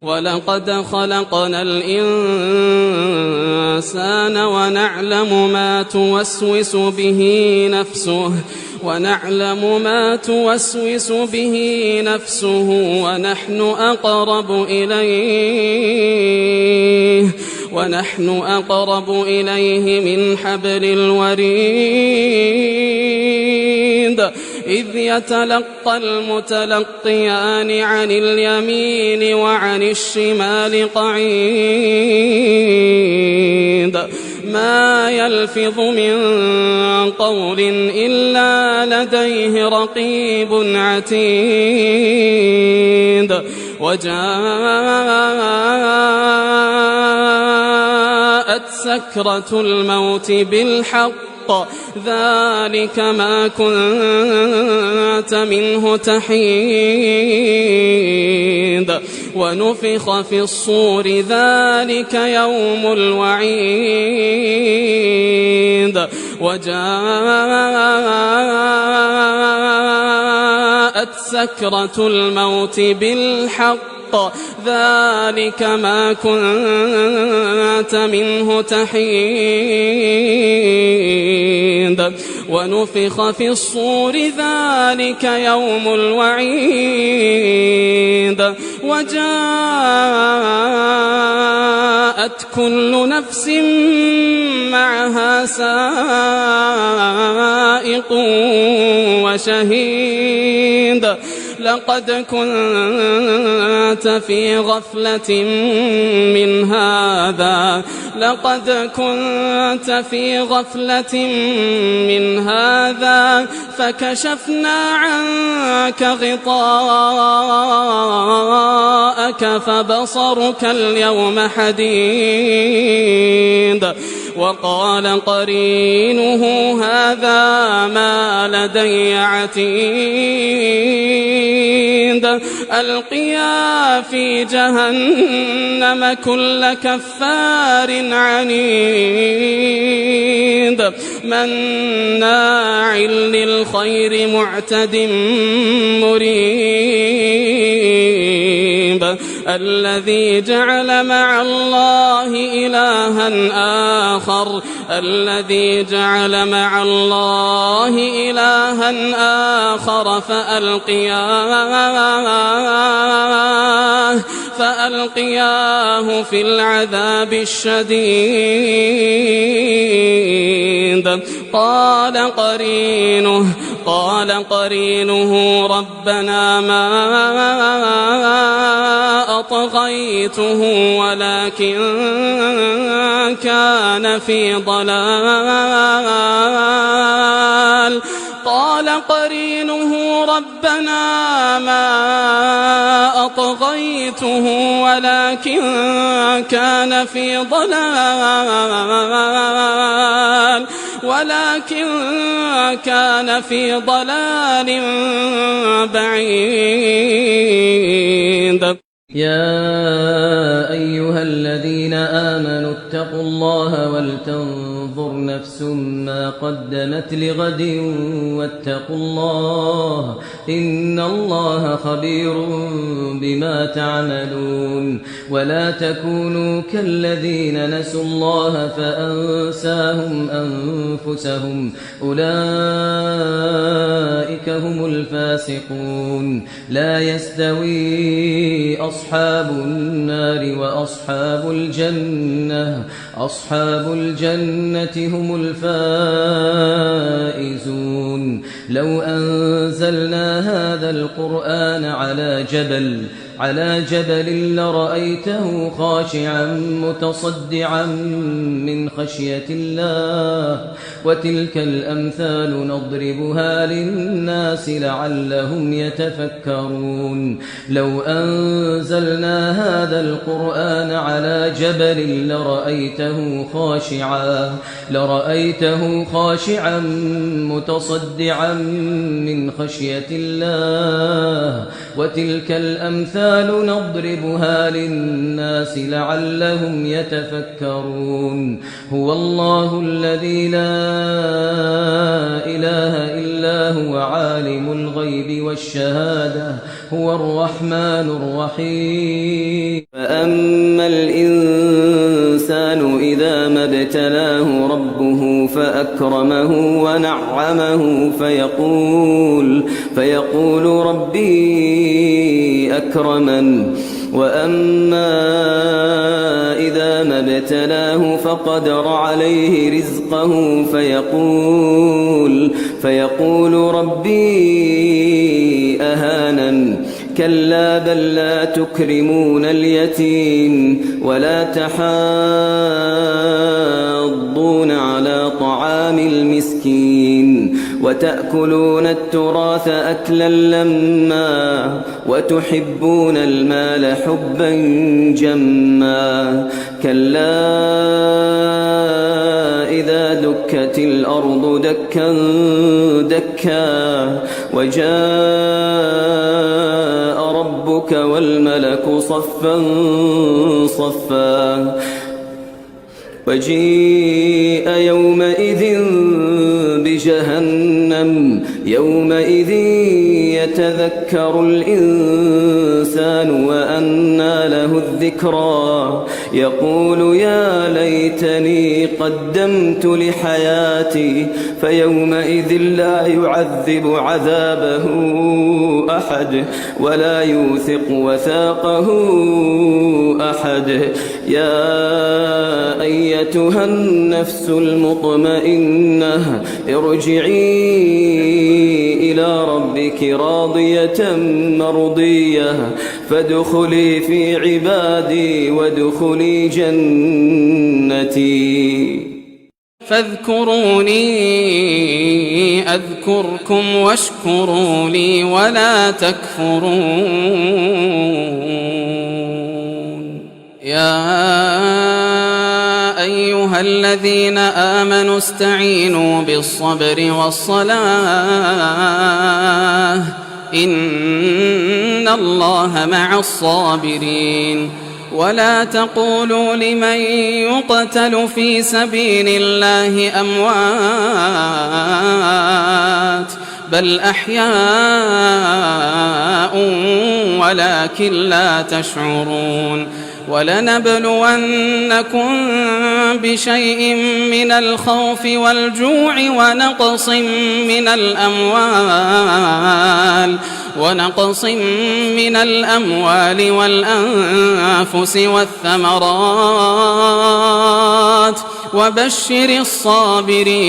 ولقد خلقنا الإنسان ونعلم ما توسوس به نفسه ونحن أقرب إليه من حبل الوريد إذ يتلقى المتلقيان عن اليمين وعن الشمال قعيد ما يلفظ من قول إلا لديه رقيب عتيد وجاءت سكرة الموت بالحق ذلك ما كنت منه تحيد ونفخ في الصور ذلك يوم الوعيد وجاءت سكرة الموت بالحق ذلك ما كنت منه تحيد ونفخ في الصور ذلك يوم الوعيد وجاءت كل نفس معها سائق وشهيد لقد كنت في غفلة من هذا فكشفنا عنك غطاءك فبصرك اليوم حديد وقال قرينه هذا ما لدي عتيد ألقيا في جهنم كل كفار عنيد مناع للخير معتد مريب الذي جعل مع الله إلها آخر فألقياه في العذاب الشديد قال قرينه ربنا ما أطغيته ولكن كان في ضلال قال قرينه ربنا ما أطغيته ولكن كان في ضلال بعيد يا أيها الذين آمنوا اتقوا الله ولتنظر نفس ما قدمت لغد واتقوا الله إن الله خبير بما تعملون ولا تكونوا كالذين نسوا الله فأنساهم أنفسهم أولئك هم الفاسقون لا يستوي أصحاب النار وأصحاب الجنة هم الفائزون لو أنزلنا هذا القرآن على جبل لرأيته خاشعا متصدعا من خشية الله وتلك الأمثال نضربها للناس لعلهم يتفكرون لو أنزلنا هذا القرآن على جبل لرأيته خاشعا متصدعا من خشية الله وتلك الأمثال الجبال نضربها للناس لعلهم يتفكرون هو الله الذي لا إله إلا هو عالم الغيب والشهادة هو الرحمن الرحيم فأما الإنسان إذا ما ابتلاه ربه فأكرمه ونعمه فيقول ربي أكرمن وأما إذا ما ابتلاه فقدر عليه رزقه فيقول ربي أهانن كلا بل لا تكرمون اليتيم ولا تحاضون على طعام المسكين وتأكلون التراث أكلا لما وتحبون المال حبا جما كلا إذا دكت الأرض دكا دكا وجاء ربك والملك صفا صفا وجيء يومئذ بجهنم يومئذ يتذكر الإنسان وأنى له الذكرى يقول يا ليتني قدمت لحياتي فيومئذ لا يعذب عذابه أحد ولا يوثق وثاقه أحد يا أيتها النفس المطمئنة ارجعي إلى ربك راضية مرضية فادخلي في عبادي وادخلي جنتي فاذكروني أذكركم واشكروا لي ولا تكفرون يا أيها الذين آمنوا استعينوا بالصبر والصلاة إن الله مع الصابرين ولا تقولوا لمن يقتل في سبيل الله أموات بل أحياء ولكن لا تشعرون ولنبلونكم بشيء من الخوف والجوع ونقص من الأموال والأنفس والثمرات وبشر الصابرين